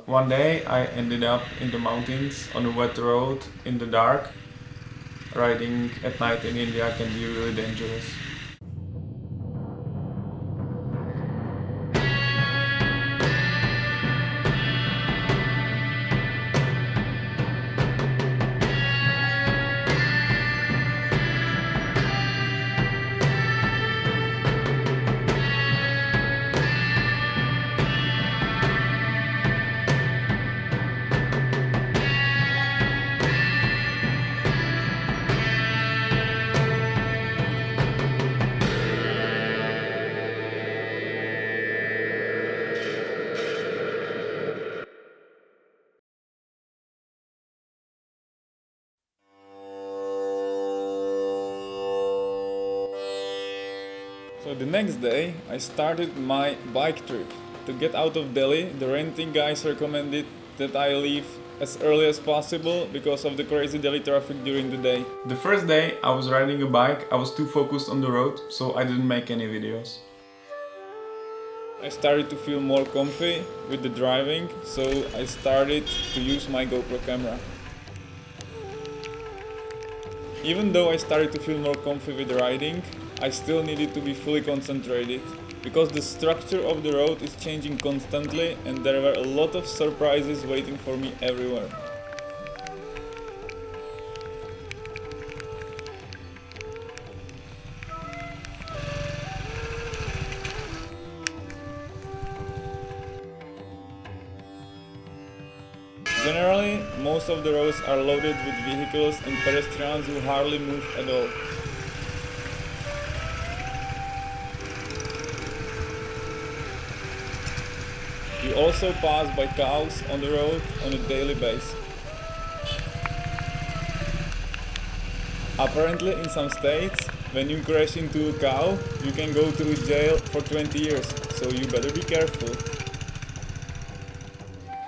One day I ended up in the mountains on a wet road in the dark. Riding at night in India can be really dangerous. So the next day, I started my bike trip. To get out of Delhi, the renting guys recommended that I leave as early as possible because of the crazy Delhi traffic during the day. The first day I was riding a bike, I was too focused on the road, so I didn't make any videos. I started to feel more comfy with the driving, so I started to use my GoPro camera. Even though I started to feel more comfy with riding, I still needed to be fully concentrated, because the structure of the road is changing constantly and there were a lot of surprises waiting for me everywhere. Generally, most of the roads are loaded with vehicles and pedestrians who hardly move at all. You also pass by cows on the road on a daily basis. Apparently, in some states, when you crash into a cow, you can go to jail for 20 years, so you better be careful.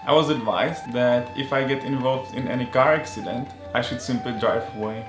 I was advised that if I get involved in any car accident, I should simply drive away.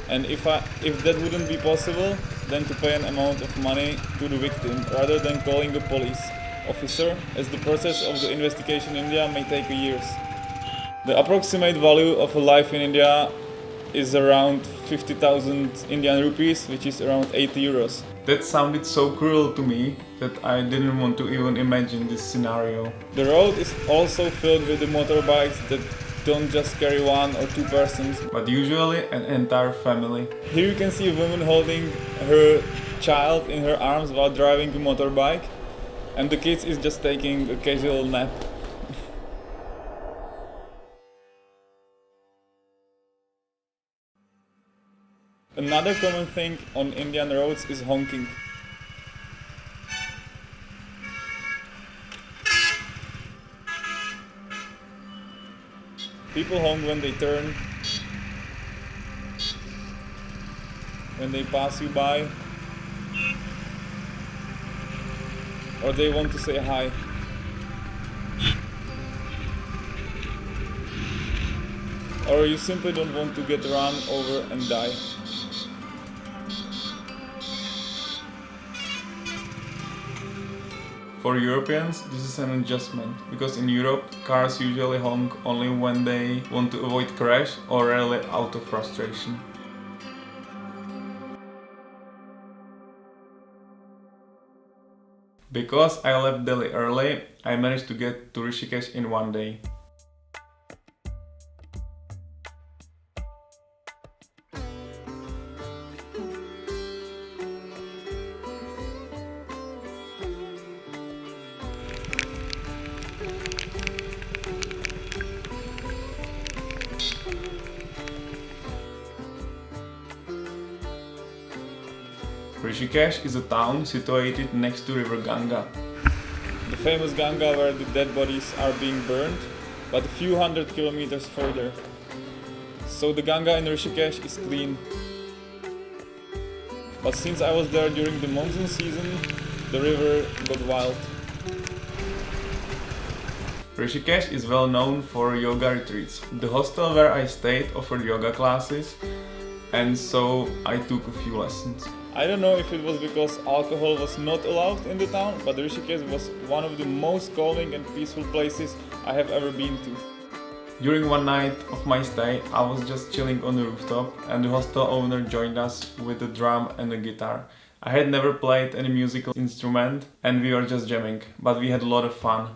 And if that wouldn't be possible, then to pay an amount of money to the victim rather than calling a police officer, as the process of the investigation in India may take years. The approximate value of a life in India is around 50,000 Indian rupees, which is around 80 euros. That sounded so cruel to me that I didn't want to even imagine this scenario. The road is also filled with the motorbikes that don't just carry one or two persons, but usually an entire family. Here you can see a woman holding her child in her arms while driving a motorbike, and the kid is just taking a casual nap. Another common thing on Indian roads is honking. People honk when they turn, when they pass you by, or they want to say hi. Or you simply don't want to get run over and die. For Europeans, this is an adjustment, because in Europe, cars usually honk only when they want to avoid crash or rarely out of frustration. Because I left Delhi early, I managed to get to Rishikesh in one day. Rishikesh is a town situated next to river Ganga. The famous Ganga where the dead bodies are being burned, but a few hundred kilometers further. So the Ganga in Rishikesh is clean. But since I was there during the monsoon season, the river got wild. Rishikesh is well known for yoga retreats. The hostel where I stayed offered yoga classes, and so I took a few lessons. I don't know if it was because alcohol was not allowed in the town, but Rishikesh was one of the most calming and peaceful places I have ever been to. During one night of my stay, I was just chilling on the rooftop and the hostel owner joined us with a drum and a guitar. I had never played any musical instrument and we were just jamming, but we had a lot of fun.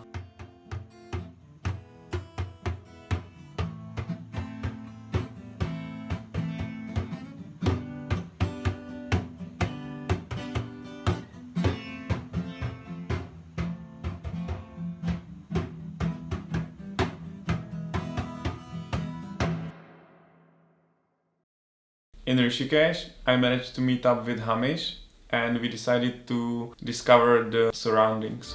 In Rishikesh, I managed to meet up with Hamish and we decided to discover the surroundings.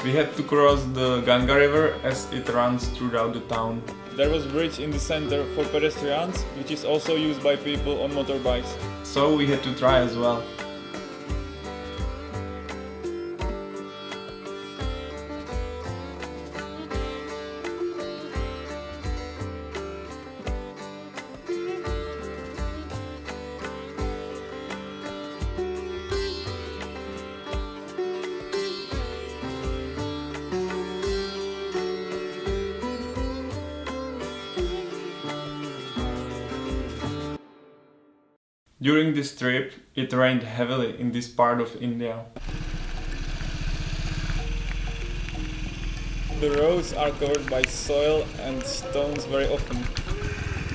We had to cross the Ganga River as it runs throughout the town. There was a bridge in the center for pedestrians, which is also used by people on motorbikes. So we had to try as well. During this trip, it rained heavily in this part of India. The roads are covered by soil and stones very often.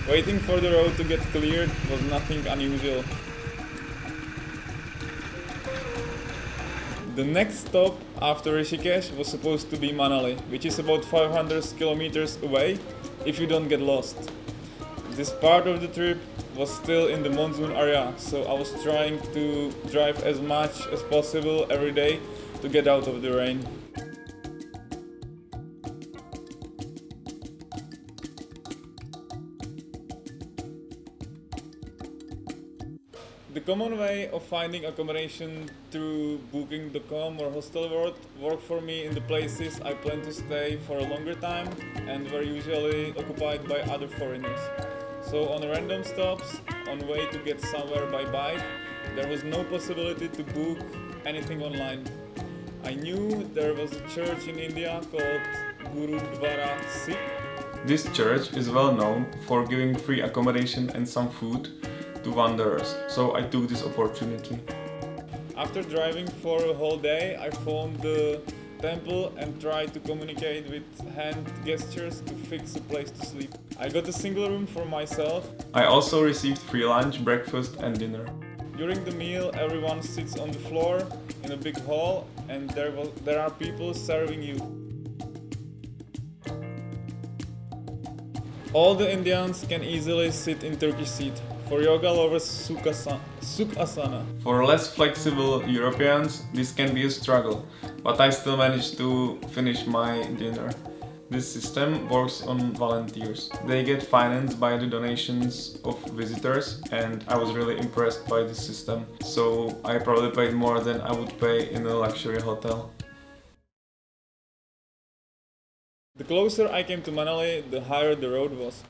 Waiting for the road to get cleared was nothing unusual. The next stop after Rishikesh was supposed to be Manali, which is about 500 kilometers away if you don't get lost. This part of the trip was still in the monsoon area, so I was trying to drive as much as possible every day to get out of the rain. The common way of finding accommodation through booking.com or Hostelworld worked for me in the places I plan to stay for a longer time and were usually occupied by other foreigners. So on random stops, on way to get somewhere by bike, there was no possibility to book anything online. I knew there was a church in India called Gurudwara Sikh. This church is well known for giving free accommodation and some food to wanderers, so I took this opportunity. After driving for a whole day, I found the temple and tried to communicate with hand gestures to fix a place to sleep. I got a single room for myself. I also received free lunch, breakfast and dinner. During the meal, everyone sits on the floor in a big hall and there are people serving you. All the Indians can easily sit in Turkish seat. For yoga lovers, Sukhasana. For less flexible Europeans, this can be a struggle, but I still managed to finish my dinner. This system works on volunteers. They get financed by the donations of visitors and I was really impressed by this system. So I probably paid more than I would pay in a luxury hotel. The closer I came to Manali, the higher the road was.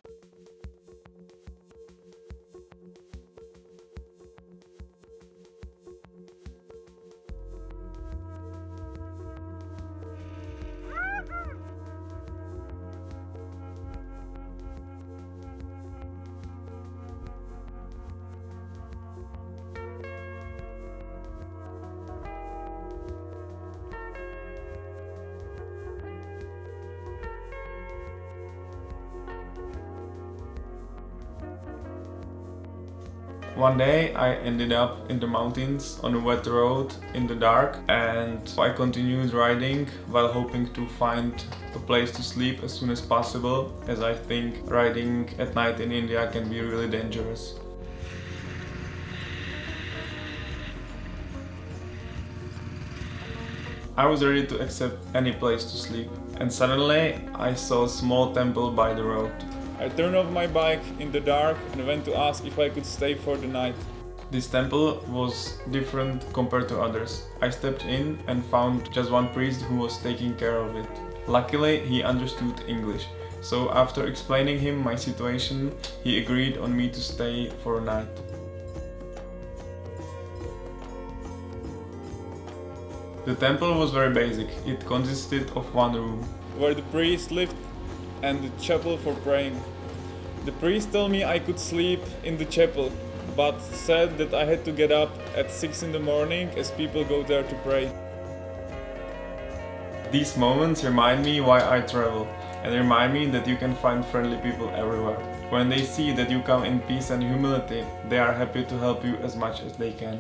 One day I ended up in the mountains on a wet road in the dark and I continued riding while hoping to find a place to sleep as soon as possible, as I think riding at night in India can be really dangerous. I was ready to accept any place to sleep and suddenly I saw a small temple by the road. I turned off my bike in the dark and went to ask if I could stay for the night. This temple was different compared to others. I stepped in and found just one priest who was taking care of it. Luckily, he understood English, so after explaining him my situation, he agreed on me to stay for a night. The temple was very basic. It consisted of one room, where the priest lived, and the chapel for praying. The priest told me I could sleep in the chapel, but said that I had to get up at 6 in the morning as people go there to pray. These moments remind me why I travel, and remind me that you can find friendly people everywhere. When they see that you come in peace and humility, they are happy to help you as much as they can.